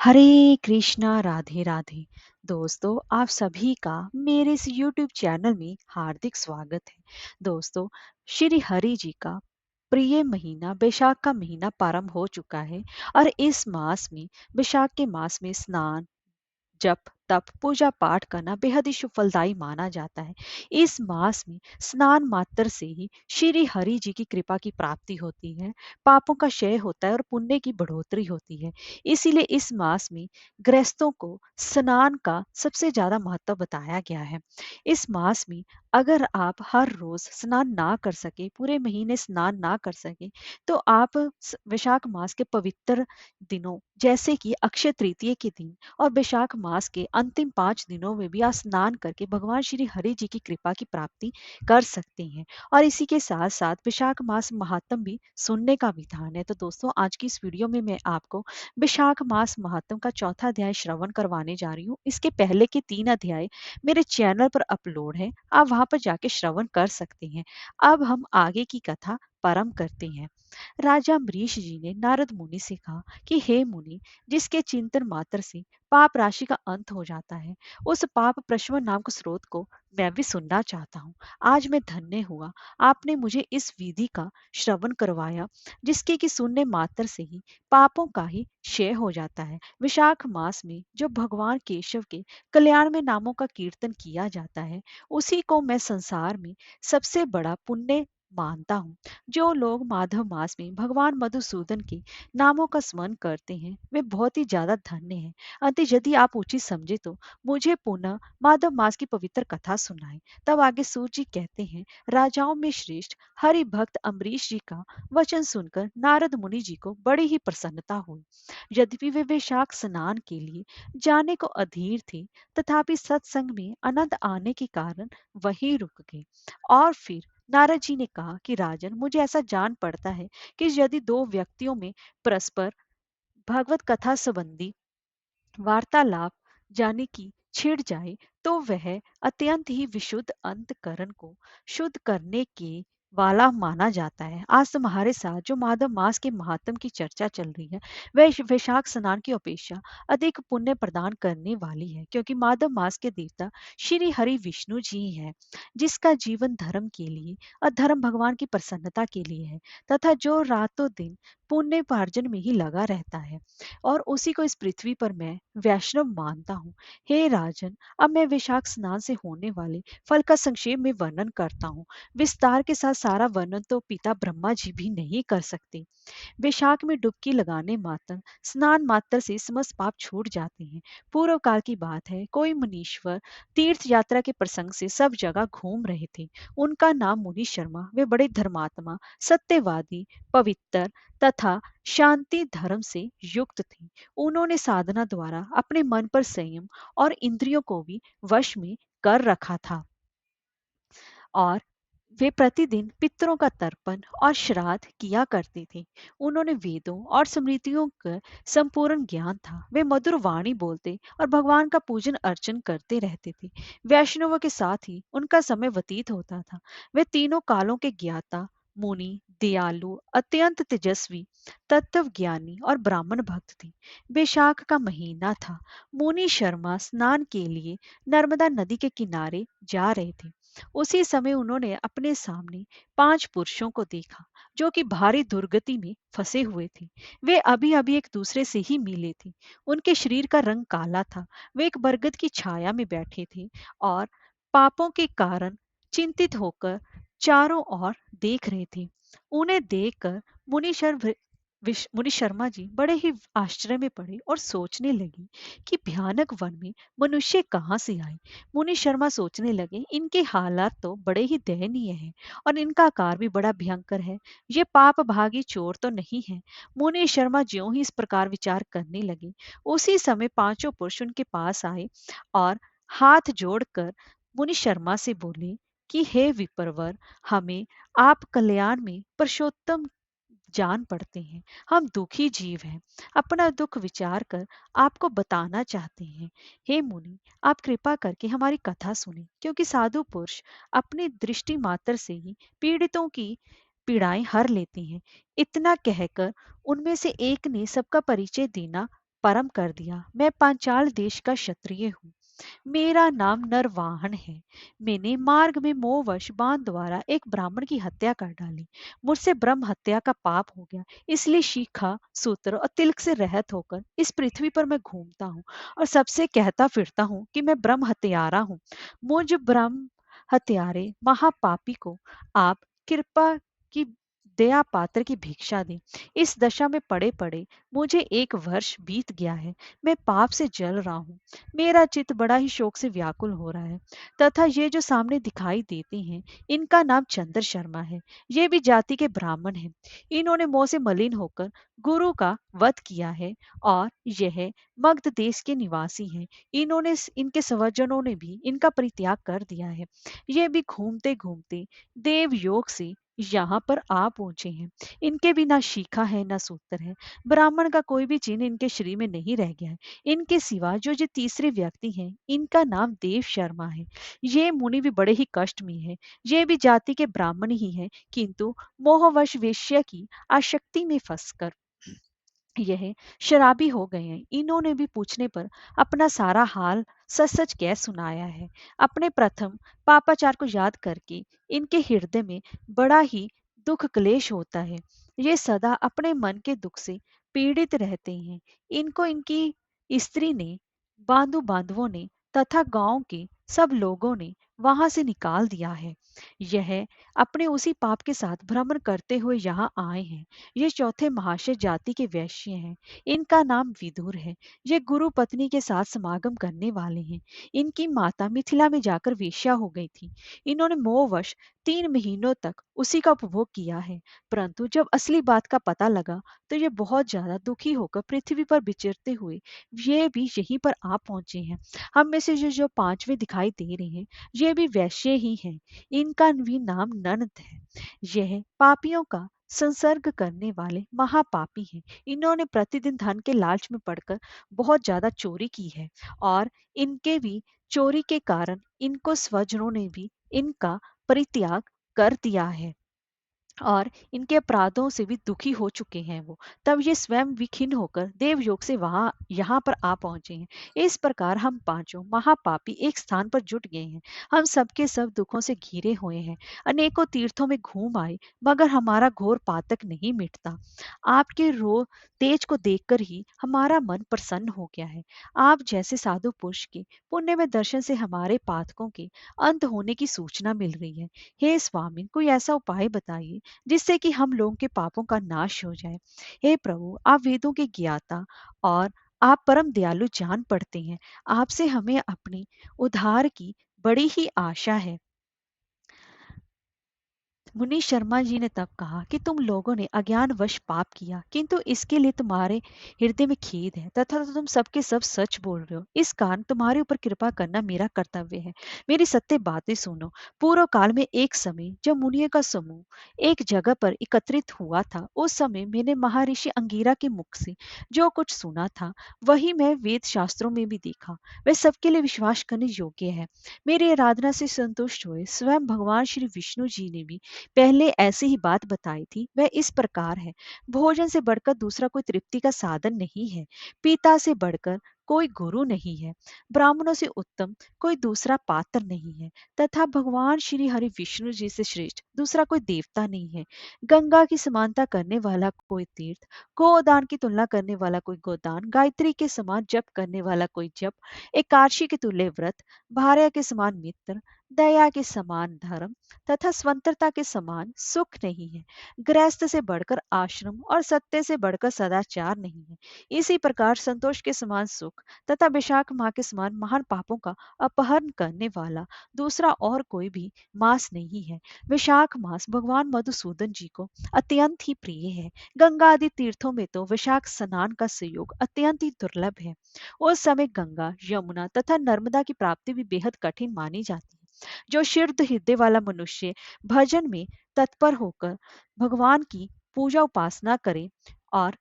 हरे कृष्णा राधे राधे। दोस्तों, आप सभी का मेरे इस यूट्यूब चैनल में हार्दिक स्वागत है। दोस्तों, श्री हरि जी का प्रिय महीना बैशाख का महीना प्रारंभ हो चुका है और इस मास में बैशाख के मास में स्नान, जप, तप, पूजा पाठ करना बेहद ही शुभ फलदायी माना जाता है। इस मास में स्नान मात्र से ही श्री हरि जी की कृपा की प्राप्ति होती है, पापों का क्षय होता है और पुण्य की बढ़ोतरी होती है। इसीलिए इस मास में गृहस्थों को स्नान का सबसे ज्यादा महत्व बताया गया है। इस मास में अगर आप हर रोज स्नान ना कर सके, पूरे महीने स्नान ना कर सके, तो आप वैशाख मास के पवित्र दिनों जैसे कि अक्षय तृतीय के दिन और वैशाख मास के अंतिम 5 दिनों में भी आप स्नान करके भगवान श्री हरि जी की कृपा की प्राप्ति कर सकते हैं। और इसी के साथ साथ वैशाख मास महात्म भी सुनने का विधान है। तो दोस्तों, आज की इस वीडियो में मैं आपको वैशाख मास महात्म का चौथा अध्याय श्रवण करवाने जा रही हूँ। इसके पहले के 3 अध्याय मेरे चैनल पर अपलोड है, आप वहां पर जाके श्रवण कर सकते हैं। अब हम आगे की कथा प्रारंभ करते हैं। राजा अम्बरीश जी ने नारद मुनि से कहा कि हे मुनि, जिसके चिंतन मात्र से पाप राशि का अंत हो जाता है, उस पाप प्रशमन नामक स्रोत को मैं भी सुनना चाहता हूँ। आज मैं धन्य हुआ, आपने मुझे इस विधि का श्रवण करवाया, जिसके कि सुनने मात्र से ही पापों का ही क्षय हो जाता है। विशाख मास में जो भगवान केशव के कल्याण में नामों का कीर्तन किया जाता है, उसी को मैं संसार में सबसे बड़ा पुण्य मानता हूँ। जो लोग माधव मास में भगवान मधुसूदन के नामों का स्मरण करते हैं, वे बहुत ही ज्यादा धन्य हैं। अतः यदि आप उचित समझे तो मुझे पुनः माधव मास की पवित्र कथा सुनाएं। तब आगे सूत जी कहते हैं, राजाओं में श्रेष्ठ हरि भक्त अम्बरीश जी का वचन सुनकर नारद मुनि जी को बड़ी ही प्रसन्नता हुई। यद्यपि वे वैशाख स्नान के लिए जाने को अधीर थे, तथापि सत्संग में आनंद आने के कारण वहीं रुक गए। और फिर नारद जी ने कहा कि राजन, मुझे ऐसा जान पड़ता है कि यदि दो व्यक्तियों में परस्पर भगवत कथा संबंधी वार्तालाप जाने की छिड़ जाए, तो वह अत्यंत ही विशुद्ध अंतकरण को शुद्ध करने के वाला माना जाता है। आज तुम्हारे साथ जो माधव मास के महात्म की चर्चा चल रही है, वह वैशाख स्नान की अपेक्षा अधिक पुण्य प्रदान करने वाली है, क्योंकि माधव मास के देवता श्री हरि विष्णु जी हैं, जिसका जीवन धर्म के लिए और धर्म भगवान की प्रसन्नता के लिए है, तथा जो रातों दिन पुण्य पार्जन में ही लगा रहता है, और उसी को इस पृथ्वी पर मैं वैष्णव मानता हूँ। हे राजन, अब मैं वैशाख स्नान से होने वाले फल का संक्षेप में वर्णन करता हूँ। विस्तार के साथ सारा वर्णन तो पिता ब्रह्मा जी भी नहीं कर सकते। वैशाख में डुबकी लगाने मात्र, स्नान मात्र से समस्त पाप छूट जाते हैं। पूर्व काल की बात है, कोई मुनीश्वर तीर्थ यात्रा के प्रसंग से सब जगह घूम रहे थे। उनका नाम मुनि शर्मा, वे बड़े धर्मात्मा, सत्यवादी, पवित्र तथा शांति धर्म से युक्त थे। उन्होंने साधना द्वारा अपने मन पर संयम और इंद्रियों को भी वश में कर रखा था, और वे प्रतिदिन पितरों का तर्पण और श्राद्ध किया करते थे। उन्होंने वेदों और स्मृतियों का संपूर्ण ज्ञान था। वे मधुर वाणी बोलते और भगवान का पूजन अर्चन करते रहते थे। वैष्णवों के साथ ही उनका समय व्यतीत होता था। वे तीनों कालों के ज्ञाता, मुनि, दयालु, अत्यंत तेजस्वी, तत्व ज्ञानी और ब्राह्मण भक्त थे। बैशाख का महीना था। मुनि शर्मा स्नान के लिए नर्मदा नदी के किनारे जा रहे थे। उसी समय उन्होंने अपने सामने 5 पुरुषों को देखा, जो कि भारी दुर्गति में फंसे हुए थे। वे अभी अभी एक दूसरे से ही मिले थे। उनके शरीर का रंग काला था। वे एक बरगद की छाया में बैठे थे और पापों के कारण चिंतित होकर चारों ओर देख रहे थे। उन्हें देखकर मुनि शर्मा जी बड़े ही आश्चर्य में पड़े और सोचने लगे कि भयानक वन में मनुष्य कहाँ से आए। मुनि शर्मा सोचने लगे, इनके हालात तो बड़े ही दयनीय हैं और इनका आकार भी बड़ा भयंकर है। ये पाप भागी चोर तो नहीं है। मुनि शर्मा ज्यों ही इस प्रकार विचार करने लगे, उसी समय पांचों पुरुष उनके पास आए और हाथ जोड़कर मुनि शर्मा से बोले कि हे विप्रवर, हमें आप कल्याण में पुरुषोत्तम जान पड़ते हैं। हम दुखी जीव हैं। अपना दुख विचार कर आपको बताना चाहते हैं। हे मुनि, आप कृपा करके हमारी कथा सुने, क्योंकि साधु पुरुष अपनी दृष्टि मात्र से ही पीड़ितों की पीड़ाएं हर लेते हैं। इतना कहकर उनमें से एक ने सबका परिचय देना परम कर दिया। मैं पांचाल देश का क्षत्रिय हूँ। मेरा नाम नरवाहन है। मैंने मार्ग में मोहवश बाण द्वारा एक ब्राह्मण की हत्या कर डाली। मुझसे ब्रह्म हत्या का पाप हो गया, इसलिए शिखा, सूत्र और तिलक से रहित होकर इस पृथ्वी पर मैं घूमता हूँ और सबसे कहता फिरता हूँ कि मैं ब्रह्म हत्यारा हूँ। मुझ ब्रह्म हत्यारे महापापी को आप कृपा की दया पात्र की भिक्षा दें। इस दशा में पड़े पड़े मुझे 1 वर्ष बीत गया है। मैं पाप से जल रहा हूँ। मेरा चित्त बड़ा ही शोक से व्याकुल हो रहा है। तथा ये जो सामने दिखाई देते हैं, इनका नाम चंद्र शर्मा है। ये भी जाति के ब्राह्मण हैं। इन्होंने मोह से मलिन होकर गुरु का वध किया है और यह मगध देश के निवासी हैं। इनके स्वजनों ने भी इनका परित्याग कर दिया है। ये भी घूमते घूमते देव योग से यहाँ पर आ पहुंचे हैं। इनके भी ना शिखा है ना सूत्र है। ब्राह्मण का कोई भी चिन्ह इनके शरीर में नहीं रह गया है। इनके सिवा जो तीसरे व्यक्ति हैं, इनका नाम देव शर्मा है। ये मुनि भी बड़े ही कष्ट में है। ये भी जाति के ब्राह्मण ही है, किंतु मोहवश वेश्या की आसक्ति में फंसकर यह शराबी हो गए हैं। इन्होंने भी पूछने पर अपना सारा हाल सच सच कह सुनाया है। अपने प्रथम पापाचार को याद करके इनके हृदय में बड़ा ही दुख क्लेश होता है। ये सदा अपने मन के दुख से पीड़ित रहते हैं। इनको इनकी स्त्री ने, बांधुओं ने तथा गांव के सब लोगों ने वहां से निकाल दिया है। यह अपने उसी पाप के साथ भ्रमण करते हुए यहाँ आए हैं। ये चौथे महाशय जाति के वैश्य हैं। इनका नाम विदुर है। ये गुरु पत्नी के साथ समागम करने वाले हैं। इनकी माता मिथिला में जाकर वेश्या हो गई थी। इन्होंने मोहवश 3 महीनों तक उसी का उपभोग किया है, परंतु जब असली बात का पता लगा तो ये बहुत ज्यादा दुखी होकर पृथ्वी पर विचरते हुए ये भी यहीं पर आ पहुंचे हैं। हम में से जो पांचवे दिखाई दे रहे हैं, ये भी वैश्य ही हैं। इनका भी नाम नंद है। यह पापियों का संसर्ग करने वाले महापापी हैं। इन्होंने प्रतिदिन धन के लालच में पड़कर बहुत ज्यादा चोरी की है और इनके भी चोरी के कारण इनको स्वजनों ने भी इनका परित्याग कर दिया है और इनके अपराधों से भी दुखी हो चुके हैं वो। तब ये स्वयं विखिन्न होकर देवयोग से वहां यहाँ पर आ पहुंचे हैं। इस प्रकार हम पांचों महापापी एक स्थान पर जुट गए हैं। हम सबके सब दुखों से घिरे हुए हैं। अनेकों तीर्थों में घूम आए, मगर हमारा घोर पातक नहीं मिटता। आपके रो तेज को देखकर ही हमारा मन प्रसन्न हो गया है। आप जैसे साधु पुरुष के पुण्य में दर्शन से हमारे पातकों के अंत होने की सूचना मिल रही है। हे स्वामी, कोई ऐसा उपाय बताइए जिससे कि हम लोगों के पापों का नाश हो जाए। हे प्रभु, आप वेदों के ज्ञाता और आप परम दयालु जान पड़ते हैं। आपसे हमें अपनी उद्धार की बड़ी ही आशा है। मुनि शर्मा जी ने तब कहा कि तुम लोगों ने अज्ञानवश पाप किया, किंतु इसके लिए तुम्हारे हृदय में खेद है तथा तुम सबके सब सच बोल रहे हो। इस कारण तुम्हारे ऊपर कृपा करना मेरा कर्तव्य है। मेरी सत्य बातें सुनो। पूर्व काल में एक समय जब मुनियों का समूह एक जगह पर एकत्रित हुआ था, उस समय मैंने महर्षि अंगीरा के मुख से जो कुछ सुना था, वही मैं वेद शास्त्रों में भी देखा। वह सबके लिए विश्वास करने योग्य है। मेरी आराधना से संतुष्ट हुए स्वयं भगवान श्री विष्णु जी ने भी पहले ऐसी ही बात बताई थी। वह इस प्रकार है। भोजन से बढ़कर दूसरा कोई तृप्ति का साधन नहीं है। पिता से बढ़कर कोई गुरु नहीं है। ब्राह्मणों से उत्तम कोई दूसरा पात्र नहीं है तथा भगवान श्री हरि विष्णु जी से श्रेष्ठ दूसरा कोई देवता नहीं है। गंगा की समानता करने वाला कोई तीर्थ, गोदान की तुलना करने वाला कोई गोदान, गायत्री के समान जप करने वाला कोई जप, एकादशी के तुल्य व्रत, भार्या के समान मित्र, दया के समान धर्म तथा स्वतंत्रता के समान सुख नहीं है। गृहस्थ से बढ़कर आश्रम और सत्य से बढ़कर सदाचार नहीं है। इसी प्रकार संतोष के समान सुख तथा विशाख माह के समान महान पापों का अपहरण करने वाला दूसरा और कोई भी मास नहीं है। विशाख मास भगवान मधुसूदन जी को अत्यंत ही प्रिय है। गंगा आदि तीर्थों में तो विशाख स्नान का संयोग अत्यंत ही दुर्लभ है। उस समय गंगा, यमुना तथा नर्मदा की प्राप्ति भी बेहद कठिन मानी जाती है। जो शुद्ध हृदय वाला मनुष्य भजन में तत्पर होकर भगवान की पूजा उपासना करे और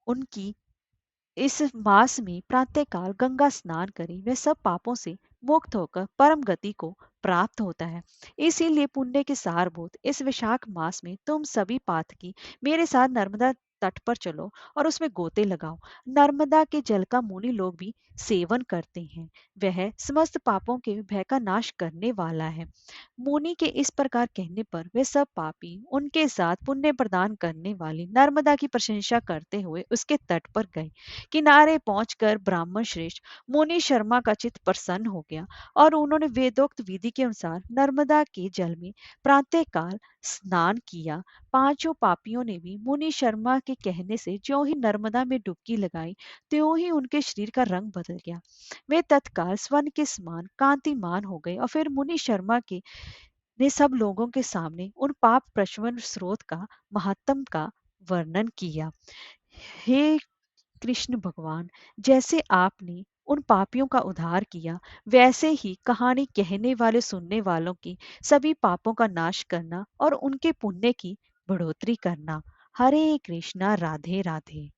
उनकी इस मास में प्रातःकाल गंगा स्नान करे, वह सब पापों से मुक्त होकर परम गति को प्राप्त होता है। इसीलिए पुण्य के सारभूत इस विशाख मास में तुम सभी पातकी मेरे साथ नर्मदा तट पर चलो और उसमें गोते लगाओ। नर्मदा के जल का मुनि लोग भी सेवन करते हैं। वह समस्त पापों के भय का नाश करने वाला है। मुनि के इस प्रकार कहने पर वे सब पापी उनके साथ पुण्य प्रदान करने वाली नर्मदा की प्रशंसा करते हुए उसके तट पर गए। किनारे पहुंचकर ब्राह्मण श्रेष्ठ मुनि शर्मा का चित्त प्रसन्न हो गया और उन्होंने वेदोक्त विधि के अनुसार नर्मदा के जल में प्रातःकाल स्नान किया। पांचों पापियों ने भी मुनि शर्मा के कहने से ज्यों ही नर्मदा में डुबकी लगाई, त्यों ही उनके शरीर का रंग बदल गया। वे तत्काल स्वर्ण के समान कांतिमान हो गए और फिर मुनि शर्मा के ने सब लोगों के सामने उन पाप प्रशमन स्रोत का महात्म का वर्णन किया। हे कृष्ण भगवान, जैसे आपने उन पापियों का उद्धार किया, वैसे ही कहानी कहने वाले सुनने वालों की सभी पापों का नाश करना और उनके पुण्य की बढ़ोतरी करना। हरे कृष्णा, राधे राधे।